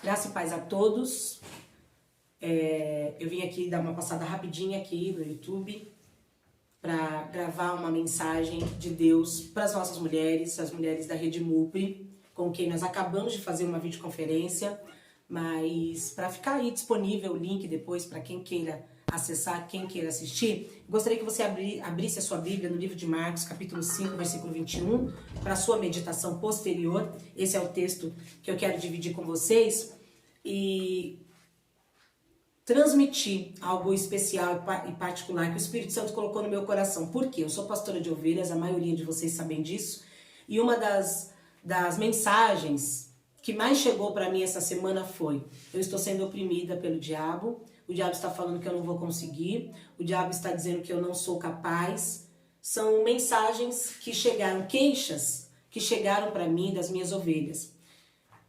Graça e paz a todos. Eu vim aqui dar uma passada rapidinha aqui no YouTube para gravar uma mensagem de Deus para as nossas mulheres, as mulheres da Rede MUPRE, com quem nós acabamos de fazer uma videoconferência, mas para ficar aí disponível o link depois para quem queira acessar, quem queira assistir, gostaria que você abrisse a sua Bíblia no livro de Marcos, capítulo 5, versículo 21, para a sua meditação posterior. Esse é o texto que eu quero dividir com vocês e transmitir algo especial e particular que o Espírito Santo colocou no meu coração. Por quê? Eu sou pastora de ovelhas, a maioria de vocês sabem disso, e uma das mensagens que mais chegou para mim essa semana foi: eu estou sendo oprimida pelo diabo, o diabo está falando que eu não vou conseguir, o diabo está dizendo que eu não sou capaz. São mensagens que chegaram, queixas que chegaram para mim das minhas ovelhas.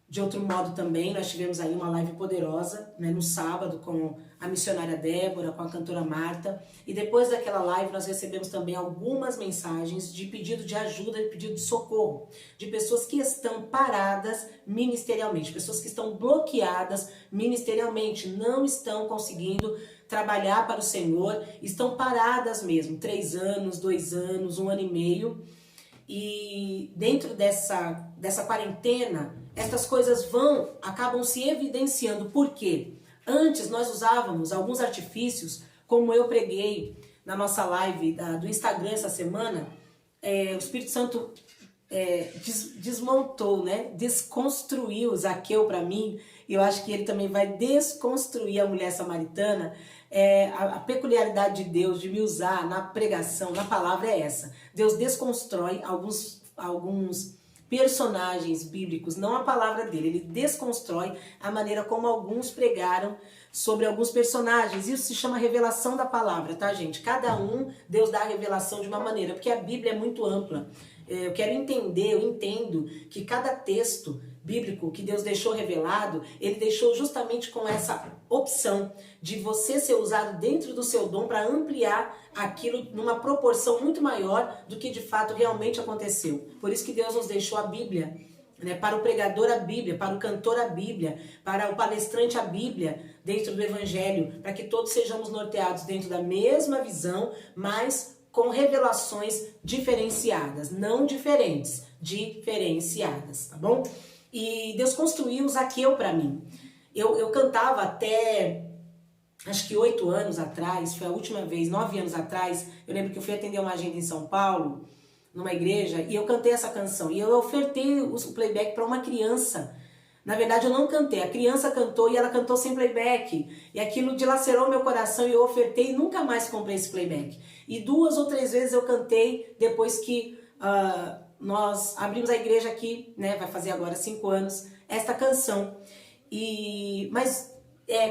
De outro modo também, nós tivemos aí uma live poderosa, no sábado, com a missionária Débora, com a cantora Marta, e depois daquela live nós recebemos também algumas mensagens de pedido de ajuda, de pedido de socorro, de pessoas que estão paradas ministerialmente, pessoas que estão bloqueadas ministerialmente, não estão conseguindo trabalhar para o Senhor, estão paradas mesmo, 3 anos, 2 anos, 1 ano e meio, e dentro dessa quarentena, estas coisas acabam se evidenciando. Por quê? Antes nós usávamos alguns artifícios, como eu preguei na nossa live do Instagram essa semana. O Espírito Santo desmontou, desconstruiu Zaqueu para mim, e eu acho que ele também vai desconstruir a mulher samaritana. A peculiaridade de Deus de me usar na pregação, na palavra, é essa. Deus desconstrói alguns personagens bíblicos, não a palavra dele, ele desconstrói a maneira como alguns pregaram sobre alguns personagens. Isso se chama revelação da palavra, tá, gente? Cada Deus dá a revelação de uma maneira, porque a Bíblia é muito ampla. Eu entendo que cada texto bíblico que Deus deixou revelado, ele deixou justamente com essa opção de você ser usado dentro do seu dom para ampliar aquilo numa proporção muito maior do que de fato realmente aconteceu. Por isso que Deus nos deixou a Bíblia, para o pregador a Bíblia, para o cantor a Bíblia, para o palestrante a Bíblia dentro do Evangelho, para que todos sejamos norteados dentro da mesma visão, mas com revelações diferenciadas, não diferentes, diferenciadas, tá bom? E Deus construiu Zaqueu para mim. Eu cantava até, acho que 8 anos atrás, foi a última vez, 9 anos atrás, eu lembro que eu fui atender uma agenda em São Paulo, numa igreja, e eu cantei essa canção, e eu ofertei o playback para uma criança. Na verdade, eu não cantei, a criança cantou e ela cantou sem playback. E aquilo dilacerou meu coração e eu ofertei e nunca mais comprei esse playback. E 2 ou 3 vezes eu cantei depois que nós abrimos a igreja aqui, vai fazer agora 5 anos, esta canção. Mas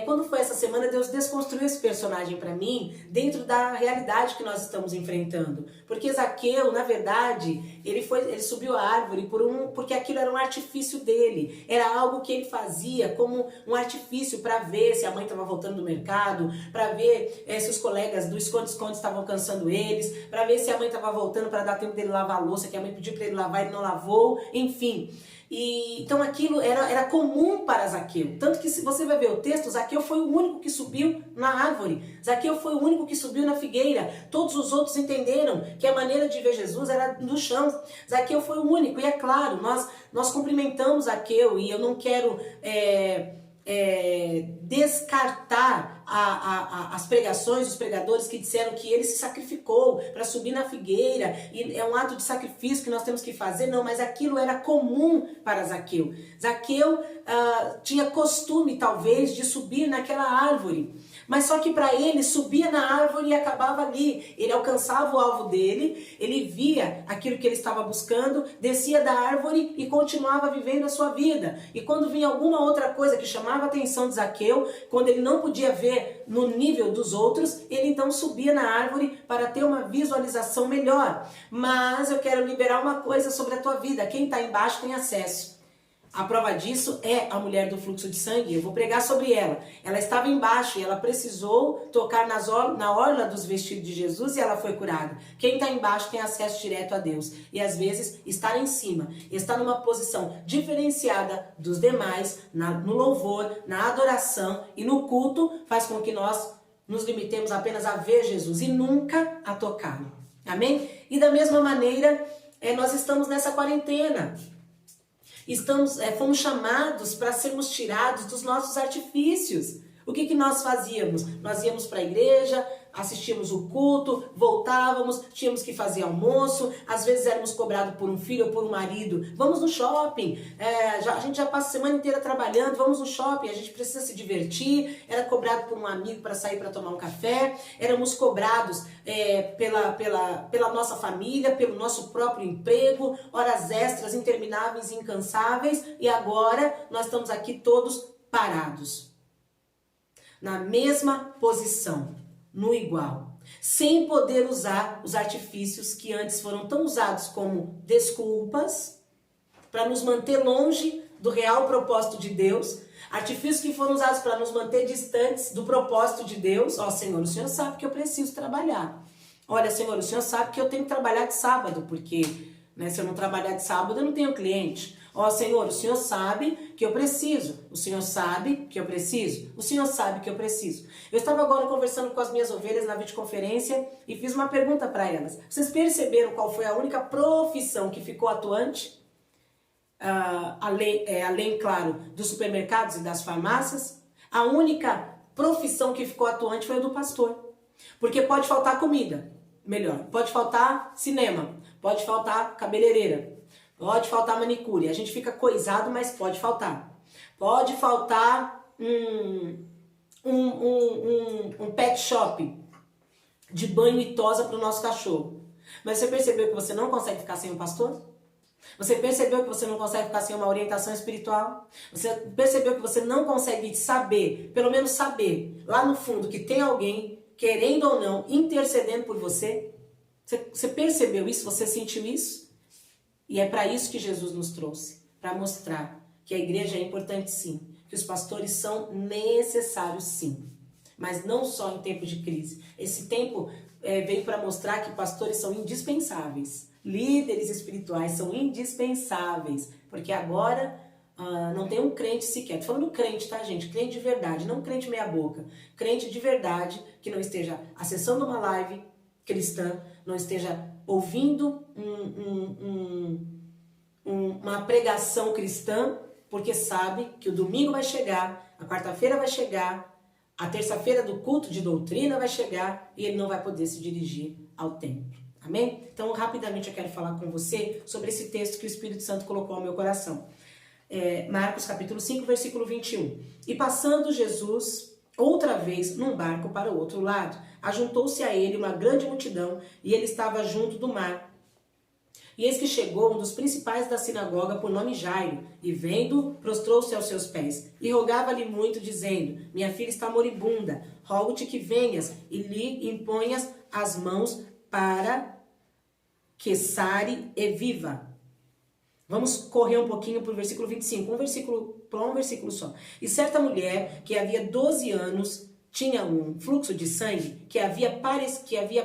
quando foi essa semana, Deus desconstruiu esse personagem para mim dentro da realidade que nós estamos enfrentando. Porque Zaqueu, na verdade, ele subiu a árvore porque aquilo era um artifício dele. Era algo que ele fazia como um artifício para ver se a mãe estava voltando do mercado, para ver se os colegas do esconde-esconde estavam alcançando eles, para ver se a mãe estava voltando para dar tempo dele lavar a louça, que a mãe pediu para ele lavar e ele não lavou, enfim. Então aquilo era comum para Zaqueu. Tanto que, se você vai ver o texto, Zaqueu foi o único que subiu na árvore. Zaqueu foi o único que subiu na figueira. Todos os outros entenderam que a maneira de ver Jesus era no chão. Zaqueu foi o único. E é claro, nós cumprimentamos Zaqueu, e eu não quero descartar as pregações, os pregadores que disseram que ele se sacrificou para subir na figueira, e é um ato de sacrifício que nós temos que fazer. Não, mas aquilo era comum para Zaqueu. Zaqueu tinha costume, talvez, de subir naquela árvore, mas só que para ele, subia na árvore e acabava ali. Ele alcançava o alvo dele, ele via aquilo que ele estava buscando, descia da árvore e continuava vivendo a sua vida. E quando vinha alguma outra coisa que chamava a atenção de Zaqueu, quando ele não podia ver no nível dos outros, ele então subia na árvore para ter uma visualização melhor. Mas eu quero liberar uma coisa sobre a tua vida: quem está embaixo tem acesso. A prova disso é a mulher do fluxo de sangue. Eu vou pregar sobre ela. Ela estava embaixo e ela precisou tocar na orla dos vestidos de Jesus e ela foi curada. Quem está embaixo tem acesso direto a Deus. E às vezes estar em cima, estar numa posição diferenciada dos demais, no louvor, na adoração e no culto, faz com que nós nos limitemos apenas a ver Jesus e nunca a tocá-lo. Amém? E da mesma maneira, nós estamos nessa quarentena. Fomos chamados para sermos tirados dos nossos artifícios. O que nós fazíamos? Nós íamos para a igreja, assistíamos o culto, voltávamos, tínhamos que fazer almoço, às vezes éramos cobrados por um filho ou por um marido. Vamos no shopping, a gente já passa a semana inteira trabalhando, vamos no shopping, a gente precisa se divertir. Era cobrado por um amigo para sair para tomar um café, éramos cobrados pela nossa família, pelo nosso próprio emprego, horas extras intermináveis e incansáveis, e agora nós estamos aqui todos parados, na mesma posição, no igual, sem poder usar os artifícios que antes foram tão usados como desculpas para nos manter longe do real propósito de Deus, artifícios que foram usados para nos manter distantes do propósito de Deus. Ó, Senhor, o Senhor sabe que eu preciso trabalhar. Olha, Senhor, o Senhor sabe que eu tenho que trabalhar de sábado, porque se eu não trabalhar de sábado eu não tenho cliente. Ó, Senhor, o Senhor sabe que eu preciso. O Senhor sabe que eu preciso. O Senhor sabe que eu preciso. Eu estava agora conversando com as minhas ovelhas na videoconferência e fiz uma pergunta para elas. Vocês perceberam qual foi a única profissão que ficou atuante? Além, claro, dos supermercados e das farmácias. A única profissão que ficou atuante foi a do pastor. Porque pode faltar comida, melhor. Pode faltar cinema. Pode faltar cabeleireira. Pode faltar manicure. A gente fica coisado, mas pode faltar. Pode faltar um pet shop de banho e tosa para o nosso cachorro. Mas você percebeu que você não consegue ficar sem um pastor? Você percebeu que você não consegue ficar sem uma orientação espiritual? Você percebeu que você não consegue saber, pelo menos saber, lá no fundo, que tem alguém, querendo ou não, intercedendo por você? Você percebeu isso? Você sentiu isso? E é para isso que Jesus nos trouxe, para mostrar que a igreja é importante sim, que os pastores são necessários sim, mas não só em tempo de crise. Esse tempo veio para mostrar que pastores são indispensáveis, líderes espirituais são indispensáveis, porque agora não tem um crente sequer. Tô falando crente, tá, gente? Crente de verdade, não crente meia boca. Crente de verdade que não esteja acessando uma live cristã, não esteja ouvindo uma pregação cristã, porque sabe que o domingo vai chegar, a quarta-feira vai chegar, a terça-feira do culto de doutrina vai chegar e ele não vai poder se dirigir ao templo. Amém? Então, rapidamente eu quero falar com você sobre esse texto que o Espírito Santo colocou ao meu coração. Marcos capítulo 5, versículo 21. E passando Jesus outra vez num barco para o outro lado, ajuntou-se a ele uma grande multidão e ele estava junto do mar. E eis que chegou um dos principais da sinagoga, por nome Jairo, e vendo, prostrou-se aos seus pés, e rogava-lhe muito, dizendo: minha filha está moribunda, rogo-te que venhas e lhe imponhas as mãos para que sare e viva. Vamos correr um pouquinho para o versículo 25, um versículo só. E certa mulher, que havia 12 anos, tinha um fluxo de sangue, que havia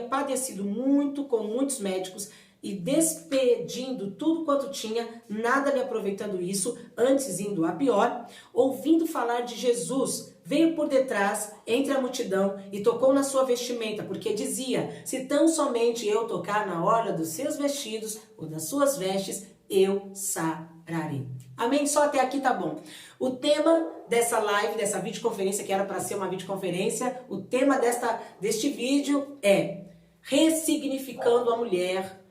padecido muito com muitos médicos, e despedindo tudo quanto tinha, nada lhe aproveitando isso, antes indo a pior, ouvindo falar de Jesus, veio por detrás, entre a multidão, e tocou na sua vestimenta, porque dizia: se tão somente eu tocar na orla dos seus vestidos, ou das suas vestes, eu sararei. Amém? Só até aqui tá bom. O tema dessa live, dessa videoconferência, que era para ser uma videoconferência, o tema deste vídeo é ressignificando a mulher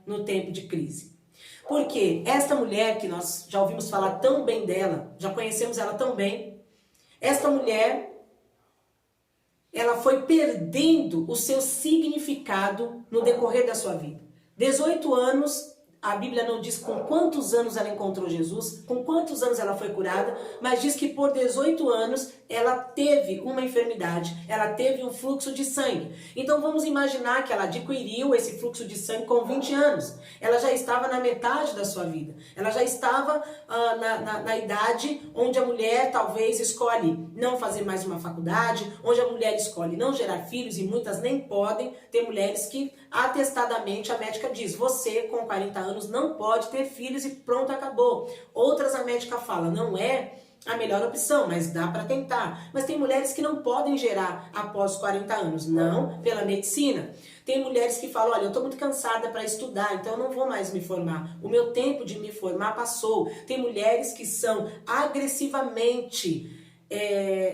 no tempo de crise. Porque esta mulher que nós já ouvimos falar tão bem dela, já conhecemos ela tão bem, esta mulher, ela foi perdendo o seu significado no decorrer da sua vida. 18 anos A Bíblia não diz com quantos anos ela encontrou Jesus, com quantos anos ela foi curada, mas diz que por 18 anos ela teve uma enfermidade, ela teve um fluxo de sangue. Então vamos imaginar que ela adquiriu esse fluxo de sangue com 20 anos. Ela já estava na metade da sua vida. Ela já estava na idade onde a mulher talvez escolhe não fazer mais uma faculdade, onde a mulher escolhe não gerar filhos, e muitas nem podem. Tem mulheres que atestadamente a médica diz: você com 40 anos não pode ter filhos e pronto, acabou. Outras a médica fala: não é a melhor opção, mas dá para tentar. Mas tem mulheres que não podem gerar após os 40 anos, não pela medicina. Tem mulheres que falam: olha, eu estou muito cansada para estudar, então eu não vou mais me formar. O meu tempo de me formar passou. Tem mulheres que são agressivamente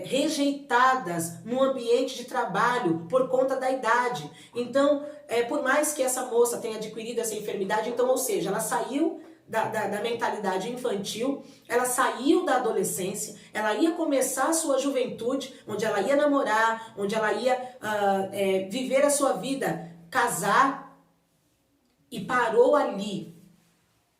rejeitadas no ambiente de trabalho por conta da idade. Então, por mais que essa moça tenha adquirido essa enfermidade, então, ou seja, ela saiu da mentalidade infantil, ela saiu da adolescência, ela ia começar a sua juventude, onde ela ia namorar, onde ela ia viver a sua vida, casar, e parou ali,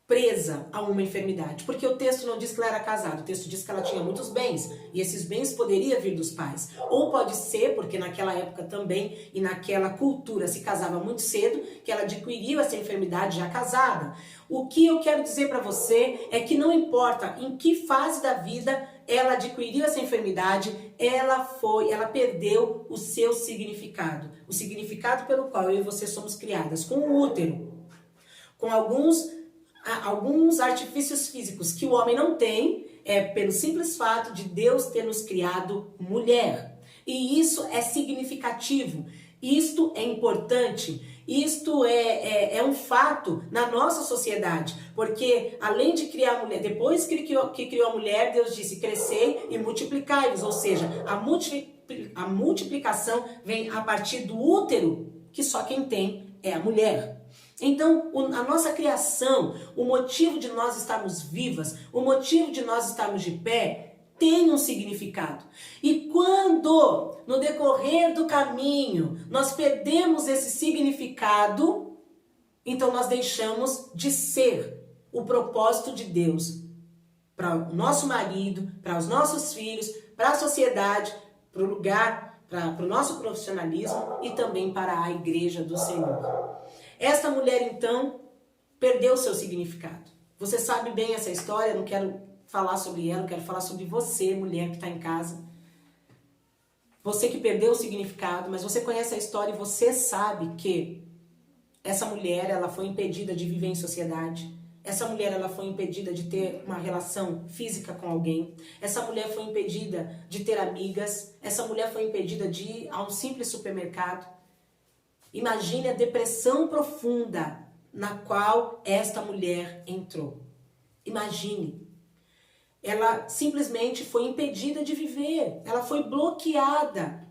presa a uma enfermidade, porque o texto não diz que ela era casada, o texto diz que ela tinha muitos bens, e esses bens poderiam vir dos pais, ou pode ser, porque naquela época também, e naquela cultura se casava muito cedo, que ela adquiriu essa enfermidade já casada. O que eu quero dizer para você é que não importa em que fase da vida ela adquiriu essa enfermidade, ela perdeu o seu significado, o significado pelo qual eu e você somos criadas, com o útero, com alguns artifícios físicos que o homem não tem, pelo simples fato de Deus ter nos criado mulher. E isso é significativo, isto é importante, isto é um fato na nossa sociedade, porque além de criar a mulher, depois que criou a mulher, Deus disse: crescei e multiplicai-vos, ou seja, a multiplicação vem a partir do útero, que só quem tem é a mulher. Então, a nossa criação, o motivo de nós estarmos vivas, o motivo de nós estarmos de pé, tem um significado. E quando, no decorrer do caminho, nós perdemos esse significado, então nós deixamos de ser o propósito de Deus para o nosso marido, para os nossos filhos, para a sociedade, para o lugar, para o nosso profissionalismo e também para a igreja do Senhor. Esta mulher, então, perdeu o seu significado. Você sabe bem essa história, eu não quero falar sobre ela, eu quero falar sobre você, mulher que está em casa. Você que perdeu o significado, mas você conhece a história e você sabe que essa mulher, ela foi impedida de viver em sociedade. Essa mulher, ela foi impedida de ter uma relação física com alguém. Essa mulher foi impedida de ter amigas. Essa mulher foi impedida de ir a um simples supermercado. Imagine a depressão profunda na qual esta mulher entrou. Imagine. Ela simplesmente foi impedida de viver. Ela foi bloqueada.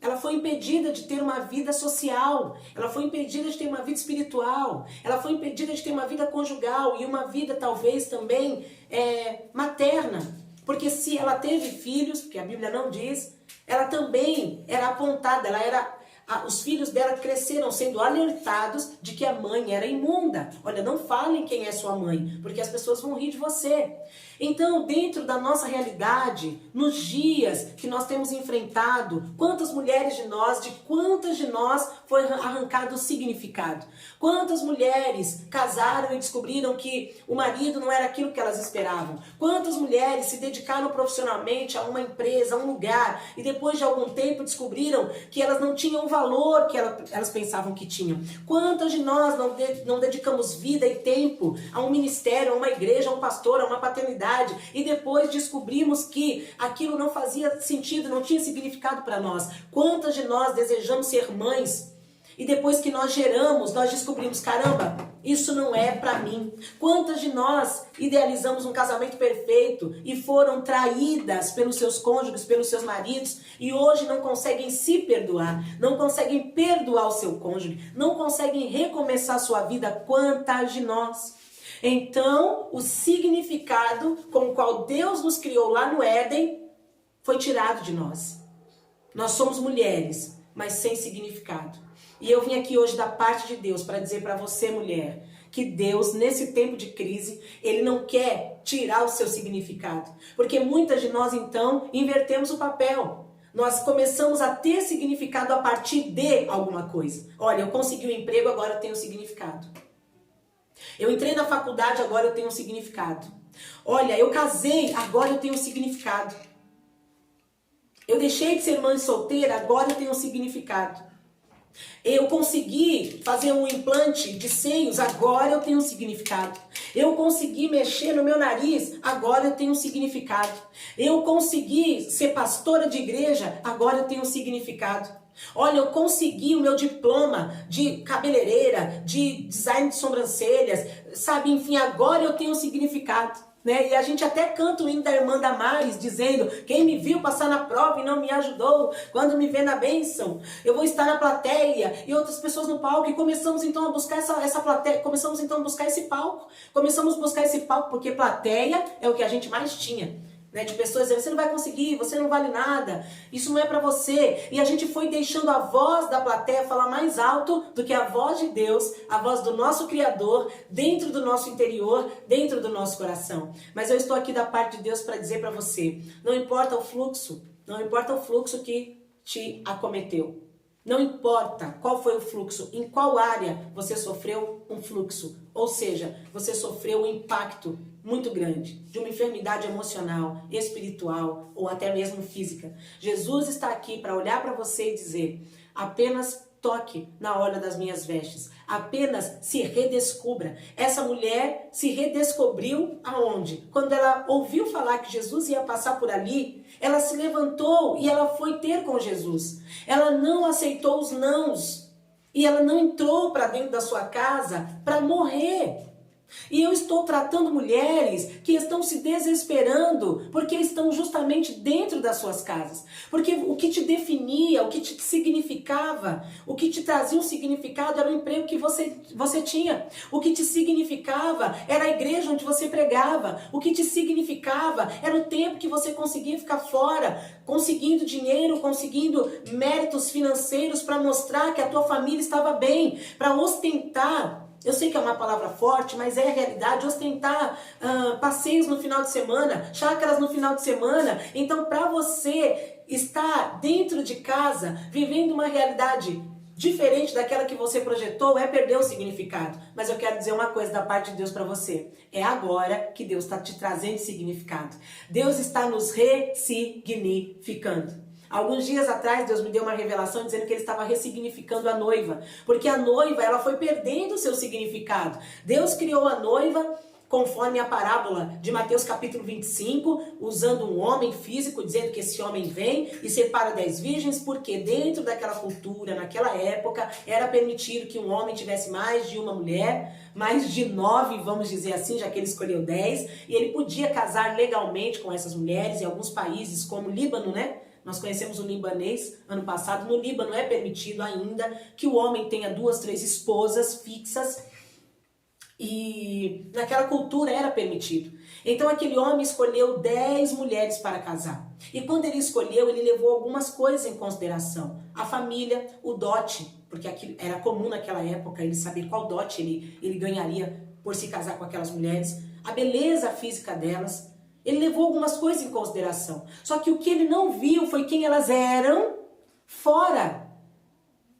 Ela foi impedida de ter uma vida social. Ela foi impedida de ter uma vida espiritual. Ela foi impedida de ter uma vida conjugal e uma vida talvez também materna. Porque se ela teve filhos, porque a Bíblia não diz, ela também era apontada, os filhos dela cresceram sendo alertados de que a mãe era imunda. Olha, não falem quem é sua mãe, porque as pessoas vão rir de você. Então, dentro da nossa realidade, nos dias que nós temos enfrentado, quantas de nós foi arrancado o significado? Quantas mulheres casaram e descobriram que o marido não era aquilo que elas esperavam? Quantas mulheres se dedicaram profissionalmente a uma empresa, a um lugar, e depois de algum tempo descobriram que elas não tinham o valor que elas pensavam que tinham? Quantas de nós não dedicamos vida e tempo a um ministério, a uma igreja, a um pastor, a uma paternidade, e depois descobrimos que aquilo não fazia sentido, não tinha significado para nós? Quantas de nós desejamos ser mães e depois que nós geramos, nós descobrimos: caramba, isso não é para mim? Quantas de nós idealizamos um casamento perfeito e foram traídas pelos seus cônjuges, pelos seus maridos, e hoje não conseguem se perdoar, não conseguem perdoar o seu cônjuge, não conseguem recomeçar a sua vida? Quantas de nós? Então, o significado com o qual Deus nos criou lá no Éden foi tirado de nós. Nós somos mulheres, mas sem significado. E eu vim aqui hoje da parte de Deus para dizer para você, mulher, que Deus, nesse tempo de crise, Ele não quer tirar o seu significado. Porque muitas de nós, então, invertemos o papel. Nós começamos a ter significado a partir de alguma coisa. Olha, eu consegui um emprego, agora eu tenho significado. Eu entrei na faculdade, agora eu tenho significado. Olha, eu casei, agora eu tenho significado. Eu deixei de ser mãe solteira, agora eu tenho significado. Eu consegui fazer um implante de seios, agora eu tenho um significado. Eu consegui mexer no meu nariz, agora eu tenho um significado. Eu consegui ser pastora de igreja, agora eu tenho um significado. Olha, eu consegui o meu diploma de cabeleireira, de design de sobrancelhas, sabe? Enfim, agora eu tenho um significado. Né? E a gente até canta o hino da irmã Damares, dizendo: quem me viu passar na prova e não me ajudou, quando me vê na bênção, eu vou estar na plateia e outras pessoas no palco. E começamos então a buscar essa plateia, começamos então a buscar esse palco. Começamos a buscar esse palco porque plateia é o que a gente mais tinha. Né, de pessoas dizendo: você não vai conseguir, você não vale nada, isso não é pra você. E a gente foi deixando a voz da plateia falar mais alto do que a voz de Deus, a voz do nosso Criador, dentro do nosso interior, dentro do nosso coração. Mas eu estou aqui da parte de Deus para dizer para você: não importa o fluxo, não importa o fluxo que te acometeu. Não importa qual foi o fluxo, em qual área você sofreu um fluxo, ou seja, você sofreu um impacto muito grande de uma enfermidade emocional, espiritual ou até mesmo física. Jesus está aqui para olhar para você e dizer: apenas toque na orla das minhas vestes, apenas se redescubra. Essa mulher se redescobriu aonde? Quando ela ouviu falar que Jesus ia passar por ali, ela se levantou e ela foi ter com Jesus. Ela não aceitou os nãos e ela não entrou para dentro da sua casa para morrer. E eu estou tratando mulheres que estão se desesperando porque estão justamente dentro das suas casas. Porque o que te definia, o que te significava, o que te trazia um significado era o emprego que você tinha. O que te significava era a igreja onde você pregava. O que te significava era o tempo que você conseguia ficar fora, conseguindo dinheiro, conseguindo méritos financeiros para mostrar que a tua família estava bem, para ostentar. Eu sei que é uma palavra forte, mas é a realidade. Ostentar passeios no final de semana, chácaras no final de semana. Então, para você estar dentro de casa, vivendo uma realidade diferente daquela que você projetou, é perder o significado. Mas eu quero dizer uma coisa da parte de Deus para você: é agora que Deus está te trazendo significado. Deus está nos ressignificando. Alguns dias atrás, Deus me deu uma revelação dizendo que Ele estava ressignificando a noiva. Porque a noiva, ela foi perdendo o seu significado. Deus criou a noiva conforme a parábola de Mateus capítulo 25, usando um homem físico, dizendo que esse homem vem e separa 10 virgens, porque dentro daquela cultura, naquela época, era permitido que um homem tivesse mais de uma mulher, mais de 9, vamos dizer assim, já que ele escolheu 10, e ele podia casar legalmente com essas mulheres. Em alguns países, como o Líbano, né? Nós conhecemos um libanês ano passado. No Líbano é permitido ainda que o homem tenha 2, 3 esposas fixas. E naquela cultura era permitido. Então aquele homem escolheu 10 mulheres para casar. E quando ele escolheu, ele levou algumas coisas em consideração. A família, o dote, porque aquilo era comum naquela época, ele saber qual dote ele ganharia por se casar com aquelas mulheres. A beleza física delas. Ele levou algumas coisas em consideração. Só que o que ele não viu foi quem elas eram fora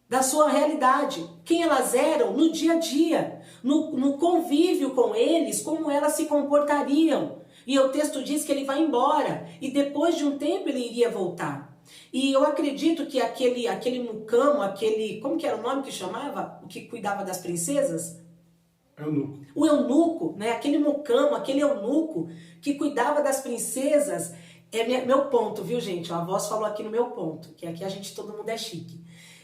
da sua realidade. Quem elas eram no dia a dia, no convívio com eles, como elas se comportariam. E o texto diz que ele vai embora. E depois de um tempo ele iria voltar. E eu acredito que aquele mucamo, como que era o nome que chamava? O que cuidava das princesas? Eunuco. O eunuco, né? Aquele mucamo, aquele eunuco que cuidava das princesas. É meu ponto, viu, gente? A voz falou aqui no meu ponto, que aqui todo mundo é chique.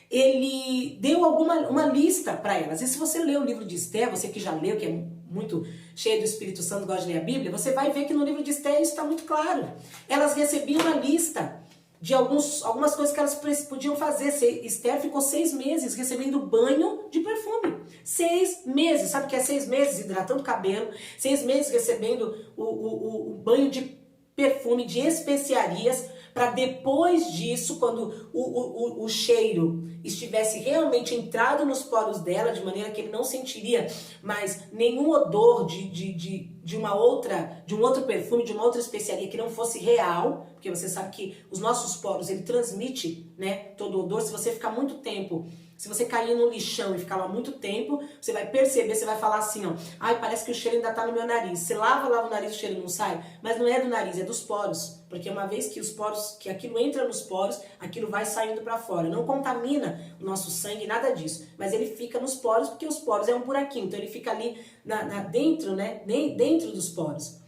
Ele deu uma lista para elas. E se você ler o livro de Esther, você que já leu, que é muito cheio do Espírito Santo, gosta de ler a Bíblia, você vai ver que no livro de Esther isso está muito claro. Elas recebiam uma lista de algumas coisas que elas podiam fazer. Esther ficou 6 meses recebendo banho de perfume. 6 meses, sabe o que é 6 meses? Hidratando o cabelo. 6 meses recebendo o banho de perfume, de especiarias, para depois disso, quando o cheiro estivesse realmente entrado nos poros dela, de maneira que ele não sentiria mais nenhum odor de um outro perfume, de uma outra especiaria que não fosse real, porque você sabe que os nossos poros, ele transmite, né, todo o odor. Se você ficar muito tempo, se você cair no lixão e ficar lá muito tempo, você vai perceber, você vai falar assim, ó, ai, parece que o cheiro ainda tá no meu nariz. Você lava o nariz, o cheiro não sai, mas não é do nariz, é dos poros, porque uma vez que os poros, que aquilo entra nos poros, aquilo vai saindo para fora. Não contamina o nosso sangue, nada disso, mas ele fica nos poros, porque os poros é um buraquinho, então ele fica ali dentro, né, dentro dos poros.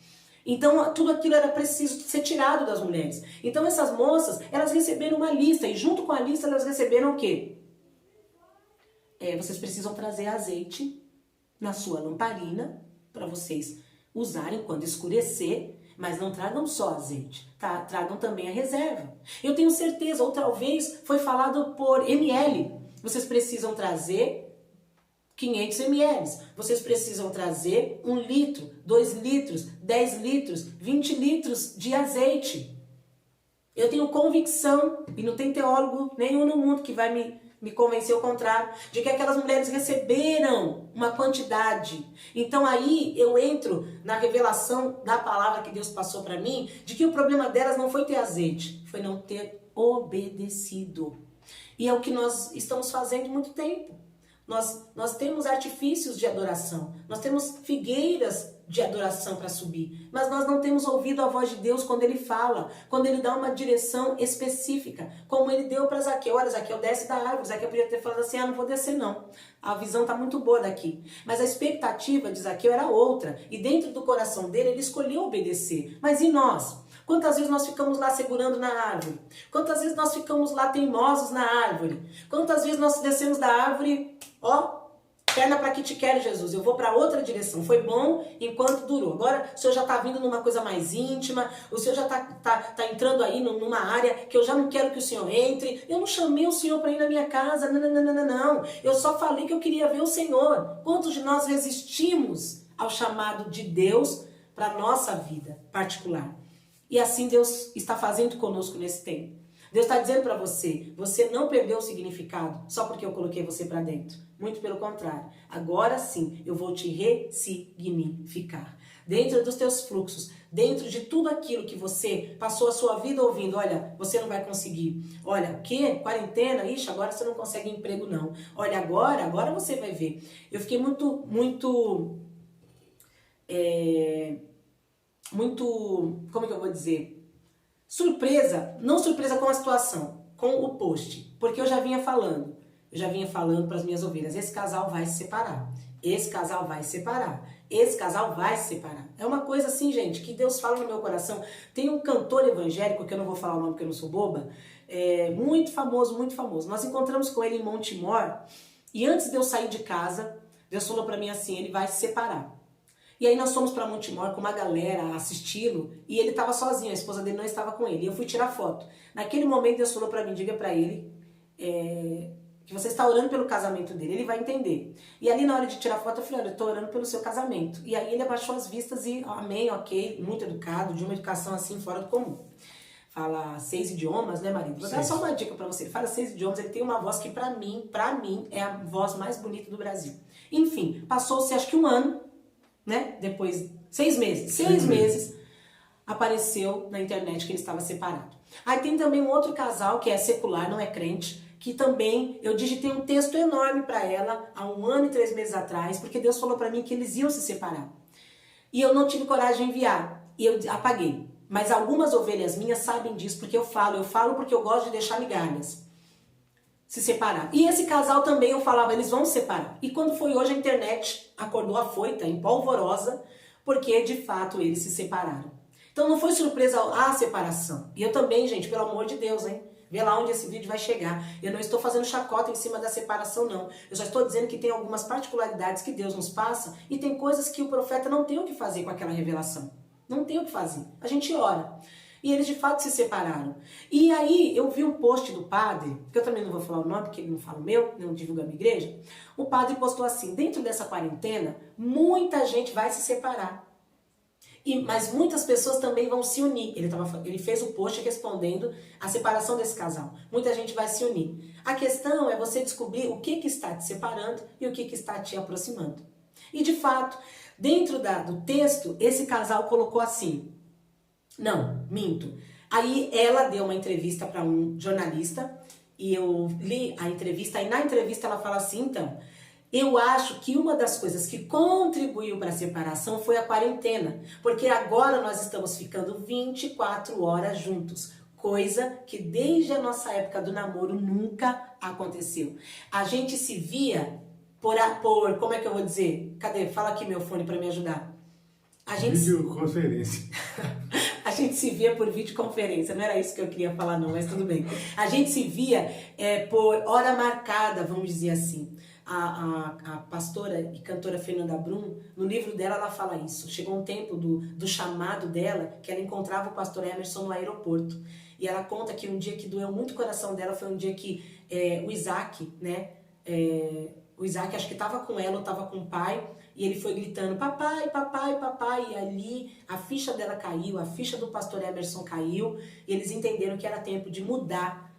Então, tudo aquilo era preciso ser tirado das mulheres. Então, essas moças, elas receberam uma lista, e junto com a lista elas receberam o quê? Vocês precisam trazer azeite na sua lamparina para vocês usarem quando escurecer, mas não tragam só azeite, tá? Tragam também a reserva. Eu tenho certeza, ou talvez foi falado por ml, vocês precisam trazer 500 ml, vocês precisam trazer 1 litro, 2 litros, 10 litros, 20 litros de azeite. Eu tenho convicção, e não tem teólogo nenhum no mundo que vai me convencer ao contrário, de que aquelas mulheres receberam uma quantidade. Então aí eu entro na revelação da palavra que Deus passou para mim, de que o problema delas não foi ter azeite, foi não ter obedecido. E é o que nós estamos fazendo há muito tempo. Nós temos artifícios de adoração, nós temos figueiras de adoração para subir, mas nós não temos ouvido a voz de Deus quando Ele fala, quando Ele dá uma direção específica, como Ele deu para Zaqueu. Olha, Zaqueu desce da árvore. Zaqueu podia ter falado assim, não vou descer não, a visão está muito boa daqui, mas a expectativa de Zaqueu era outra, e dentro do coração dele, ele escolheu obedecer. Mas e nós? Quantas vezes nós ficamos lá segurando na árvore? Quantas vezes nós ficamos lá teimosos na árvore? Quantas vezes nós descemos da árvore, ó, perna para que te quero, Jesus, eu vou para outra direção. Foi bom enquanto durou. Agora o Senhor já está vindo numa coisa mais íntima, o Senhor já tá entrando aí numa área que eu já não quero que o Senhor entre. Eu não chamei o Senhor para ir na minha casa, não. Eu só falei que eu queria ver o Senhor. Quantos de nós resistimos ao chamado de Deus para a nossa vida particular? E assim Deus está fazendo conosco nesse tempo. Deus está dizendo para você, você não perdeu o significado só porque eu coloquei você para dentro. Muito pelo contrário. Agora sim, eu vou te ressignificar. Dentro dos teus fluxos, dentro de tudo aquilo que você passou a sua vida ouvindo, olha, você não vai conseguir. Olha, o quê? Quarentena? Ixi, agora você não consegue emprego não. Olha, agora você vai ver. Eu fiquei muito, como que eu vou dizer? Surpresa, não surpresa com a situação, com o post, porque eu já vinha falando para as minhas ovelhas, esse casal vai se separar, esse casal vai se separar, esse casal vai se separar. É uma coisa assim, gente, que Deus fala no meu coração. Tem um cantor evangélico, que eu não vou falar o nome porque eu não sou boba, muito famoso, nós encontramos com ele em Montemor, e antes de eu sair de casa, Deus falou para mim assim, ele vai se separar. E aí nós fomos para Montemor com uma galera assisti-lo, e ele estava sozinho, a esposa dele não estava com ele, e eu fui tirar foto. Naquele momento Deus falou para mim, diga para ele que você está orando pelo casamento dele, ele vai entender. E ali na hora de tirar foto eu falei, olha, eu estou orando pelo seu casamento. E aí ele abaixou as vistas e amém, ok, muito educado, de uma educação assim fora do comum. Fala 6 idiomas, né, marido? Vou dar só uma dica pra você. Ele fala 6 idiomas, ele tem uma voz que pra mim, é a voz mais bonita do Brasil. Enfim, passou-se acho que um ano, né? Depois, 6 meses. 6 meses, apareceu na internet que ele estava separado. Aí tem também um outro casal que é secular, não é crente, que também eu digitei um texto enorme para ela há 1 ano e 3 meses atrás, porque Deus falou para mim que eles iam se separar. E eu não tive coragem de enviar, e eu apaguei. Mas algumas ovelhas minhas sabem disso, porque eu falo porque eu gosto de deixar migalhas. Se separar. E esse casal também eu falava, eles vão se separar. E quando foi hoje, a internet acordou afoita, empolvorosa, porque de fato eles se separaram. Então não foi surpresa a separação. E eu também, gente, pelo amor de Deus, hein? Vê lá onde esse vídeo vai chegar. Eu não estou fazendo chacota em cima da separação, não. Eu só estou dizendo que tem algumas particularidades que Deus nos passa e tem coisas que o profeta não tem o que fazer com aquela revelação. Não tem o que fazer. A gente ora. E eles de fato se separaram. E aí eu vi um post do padre, que eu também não vou falar o nome, porque ele não fala o meu, não divulga a minha igreja. O padre postou assim, dentro dessa quarentena, muita gente vai se separar. Mas muitas pessoas também vão se unir. Ele fez o post respondendo a separação desse casal. Muita gente vai se unir. A questão é você descobrir o que está te separando e o que está te aproximando. E de fato, dentro do texto, esse casal colocou assim. Não, minto. Aí ela deu uma entrevista para um jornalista e eu li a entrevista. E na entrevista ela fala assim, então... Eu acho que uma das coisas que contribuiu para a separação foi a quarentena, porque agora nós estamos ficando 24 horas juntos, coisa que desde a nossa época do namoro nunca aconteceu. A gente se via por como é que eu vou dizer? Cadê? Fala aqui meu fone para me ajudar. Videoconferência. A gente se via por videoconferência, não era isso que eu queria falar não, mas tudo bem. A gente se via por hora marcada, vamos dizer assim. A pastora e cantora Fernanda Brum, no livro dela ela fala isso. Chegou um tempo do chamado dela, que ela encontrava o pastor Emerson no aeroporto. E ela conta que um dia que doeu muito o coração dela foi um dia que o Isaac, né? O Isaac acho que estava com ela ou estava com o pai, e ele foi gritando, papai, papai, papai, e ali a ficha dela caiu, a ficha do pastor Emerson caiu, e eles entenderam que era tempo de mudar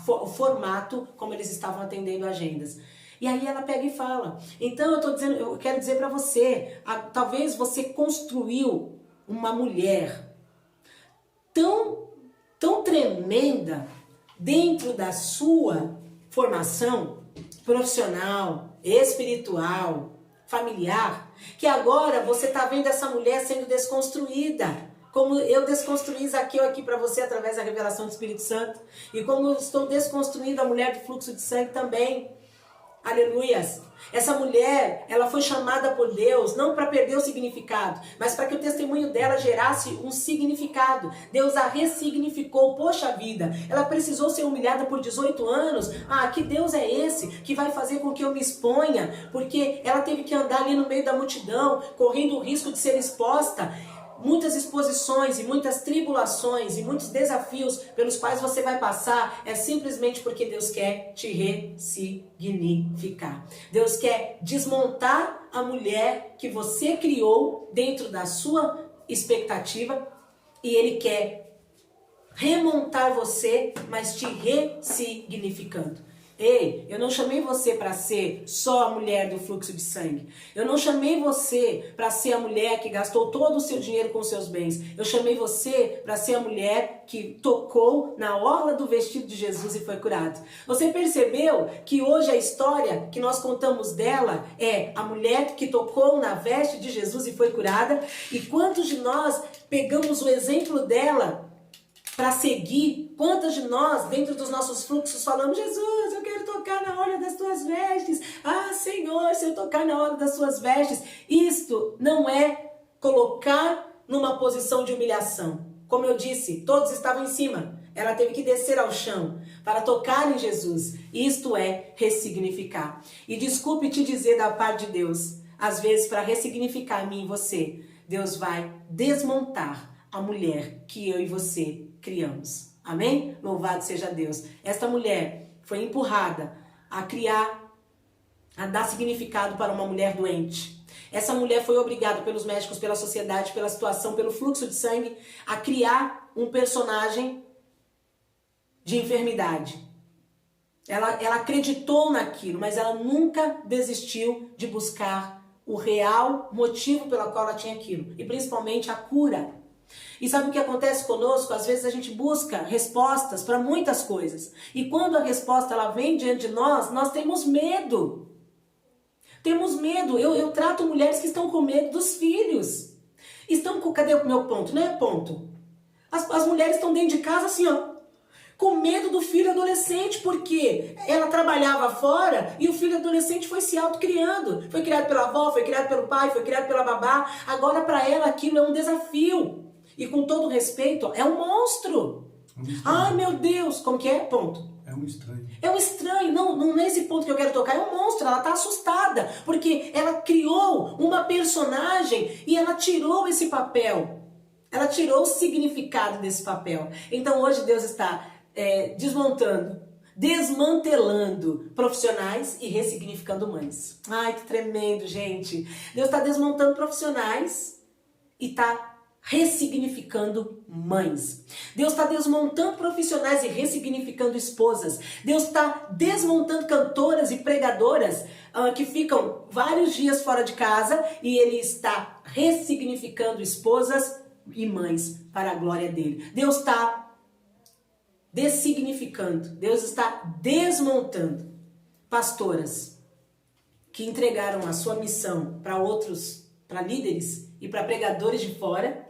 o formato como eles estavam atendendo agendas. E aí ela pega e fala, então eu quero dizer para você, talvez você construiu uma mulher tão tremenda dentro da sua formação profissional, espiritual, familiar, que agora você está vendo essa mulher sendo desconstruída. Como eu desconstruí Zaqueu aqui para você através da revelação do Espírito Santo. E como eu estou desconstruindo a mulher do fluxo de sangue também. Aleluias! Essa mulher, ela foi chamada por Deus não para perder o significado, mas para que o testemunho dela gerasse um significado. Deus a ressignificou, poxa vida, ela precisou ser humilhada por 18 anos. Que Deus é esse que vai fazer com que eu me exponha? Porque ela teve que andar ali no meio da multidão, correndo o risco de ser exposta. Muitas exposições e muitas tribulações e muitos desafios pelos quais você vai passar é simplesmente porque Deus quer te ressignificar. Deus quer desmontar a mulher que você criou dentro da sua expectativa e Ele quer remontar você, mas te ressignificando. Ei, eu não chamei você para ser só a mulher do fluxo de sangue. Eu não chamei você para ser a mulher que gastou todo o seu dinheiro com seus bens. Eu chamei você para ser a mulher que tocou na orla do vestido de Jesus e foi curado. Você percebeu que hoje a história que nós contamos dela é a mulher que tocou na veste de Jesus e foi curada? E quantos de nós pegamos o exemplo dela para seguir? Quantas de nós, dentro dos nossos fluxos, falamos, Jesus, eu quero tocar na orla das tuas vestes. Senhor, se eu tocar na orla das suas vestes. Isto não é colocar numa posição de humilhação. Como eu disse, todos estavam em cima. Ela teve que descer ao chão para tocar em Jesus. Isto é ressignificar. E desculpe te dizer da parte de Deus, às vezes para ressignificar mim e você, Deus vai desmontar a mulher que eu e você criamos. Amém? Louvado seja Deus. Esta mulher foi empurrada a criar, a dar significado para uma mulher doente. Essa mulher foi obrigada pelos médicos, pela sociedade, pela situação, pelo fluxo de sangue, a criar um personagem de enfermidade. Ela acreditou naquilo, mas ela nunca desistiu de buscar o real motivo pelo qual ela tinha aquilo. E principalmente a cura. E sabe o que acontece conosco? Às vezes a gente busca respostas para muitas coisas. E quando a resposta ela vem diante de nós, nós temos medo. Temos medo. Eu trato mulheres que estão com medo dos filhos. Cadê o meu ponto? Não é ponto. As mulheres estão dentro de casa assim, com medo do filho adolescente, porque ela trabalhava fora e o filho adolescente foi se autocriando. Foi criado pela avó, foi criado pelo pai, foi criado pela babá. Agora para ela aquilo é um desafio. E com todo respeito, é um monstro. Ai, meu Deus, como que é? Ponto. É um estranho. É um estranho, não é esse ponto que eu quero tocar, é um monstro, ela está assustada, porque ela criou uma personagem e ela tirou esse papel. Ela tirou o significado desse papel. Então hoje Deus está desmantelando profissionais e ressignificando mães. Ai, que tremendo, gente. Deus está desmontando profissionais e está ressignificando mães. Deus está desmontando profissionais e ressignificando esposas. Deus está desmontando cantoras e pregadoras que ficam vários dias fora de casa e Ele está ressignificando esposas e mães para a glória dele. Deus está dessignificando, Deus está desmontando pastoras que entregaram a sua missão para outros, para líderes e para pregadores de fora,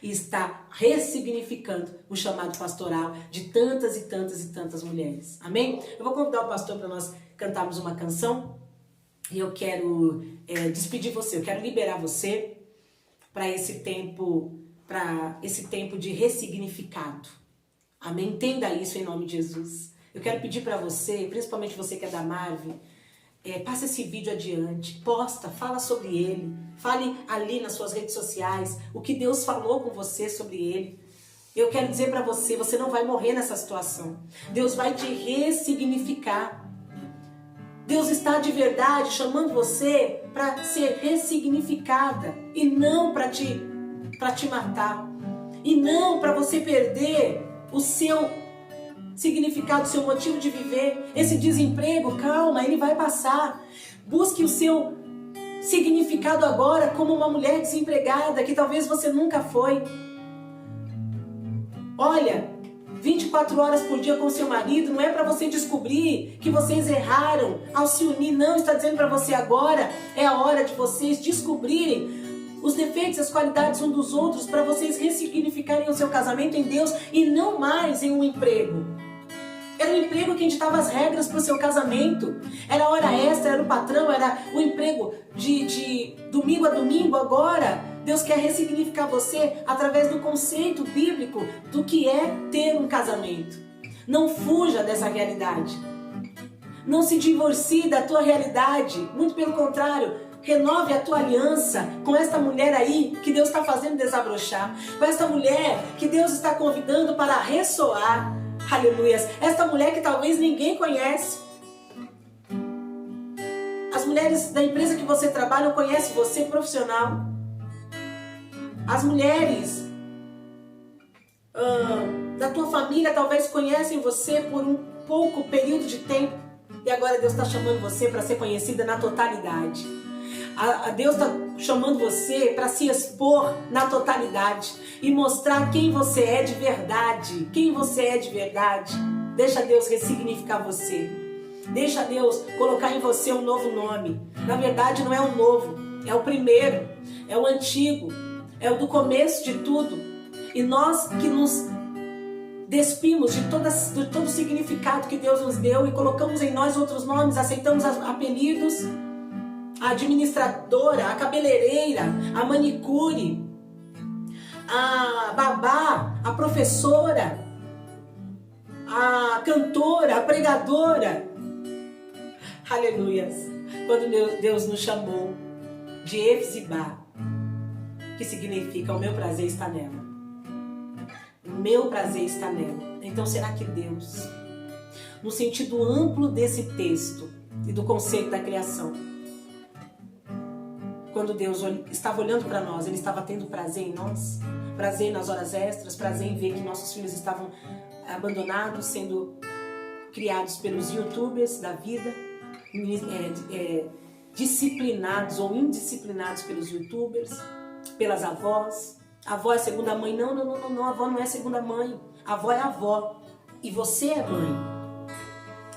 e está ressignificando o chamado pastoral de tantas e tantas e tantas mulheres. Amém? Eu vou convidar o pastor para nós cantarmos uma canção e eu quero despedir você, eu quero liberar você para esse tempo de ressignificado. Amém? Entenda isso em nome de Jesus. Eu quero pedir para você, principalmente você que é da Marve, passa esse vídeo adiante, posta, fala sobre ele, fale ali nas suas redes sociais o que Deus falou com você sobre ele. Eu quero dizer para você, você não vai morrer nessa situação. Deus vai te ressignificar. Deus está de verdade chamando você para ser ressignificada e não para te matar. E não para você perder o seu significado, o seu motivo de viver. Esse desemprego, calma, ele vai passar. Busque o seu significado agora como uma mulher desempregada que talvez você nunca foi. Olha, 24 horas por dia com seu marido não é para você descobrir que vocês erraram ao se unir, não. Está dizendo para você agora é a hora de vocês descobrirem os defeitos e as qualidades um dos outros para vocês ressignificarem o seu casamento em Deus e não mais em um emprego. Era o emprego que ditava as regras para o seu casamento. Era a hora extra, era o patrão, era o emprego de domingo a domingo. Agora, Deus quer ressignificar você através do conceito bíblico do que é ter um casamento. Não fuja dessa realidade. Não se divorcie da tua realidade. Muito pelo contrário, renove a tua aliança com esta mulher aí que Deus está fazendo desabrochar. Com esta mulher que Deus está convidando para ressoar. Aleluias. Esta mulher que talvez ninguém conhece. As mulheres da empresa que você trabalha conhecem você profissional. As mulheres da tua família talvez conhecem você por um pouco período de tempo. E agora Deus está chamando você para ser conhecida na totalidade. Deus está chamando você para se expor na totalidade e mostrar quem você é de verdade. Quem você é de verdade. Deixa Deus ressignificar você. Deixa Deus colocar em você um novo nome. Na verdade não é o novo, é o primeiro, é o antigo, é o do começo de tudo. E nós que nos despimos de todo o significado que Deus nos deu e colocamos em nós outros nomes, aceitamos apelidos, a administradora, a cabeleireira, a manicure, a babá, a professora, a cantora, a pregadora. Aleluias. Quando Deus nos chamou de Efzibá, que significa o meu prazer está nela. O meu prazer está nela. Então será que Deus, no sentido amplo desse texto e do conceito da criação, quando Deus estava olhando para nós, Ele estava tendo prazer em nós, prazer nas horas extras, prazer em ver que nossos filhos estavam abandonados, sendo criados pelos youtubers da vida, disciplinados ou indisciplinados pelos youtubers, pelas avós. A avó é segunda mãe. Não, a avó não é segunda mãe. A avó é a avó. E você é mãe.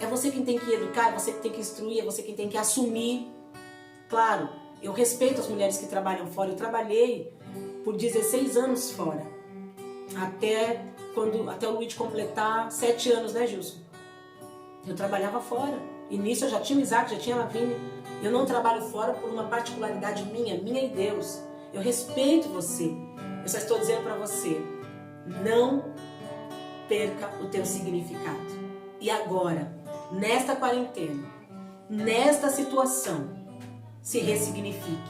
É você quem tem que educar, é você que tem que instruir, é você quem tem que assumir. Claro, eu respeito as mulheres que trabalham fora. Eu trabalhei por 16 anos fora. Até o Luiz completar 7 anos, né, Gilson? Eu trabalhava fora. E nisso eu já tinha o Isaac, já tinha a Lavínia. Eu não trabalho fora por uma particularidade minha e Deus. Eu respeito você. Eu só estou dizendo para você, não perca o teu significado. E agora, nesta quarentena, nesta situação, se ressignifique.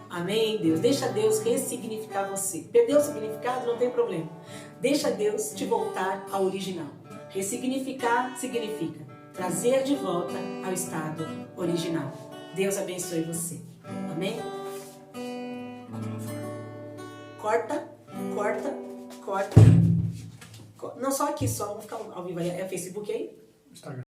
Amém, Deus? Deixa Deus ressignificar você. Perdeu o significado? Não tem problema. Deixa Deus te voltar ao original. Ressignificar significa trazer de volta ao estado original. Deus abençoe você. Amém? Corta. Não, só aqui, só. Vamos ficar ao vivo aí. É Facebook aí? Instagram.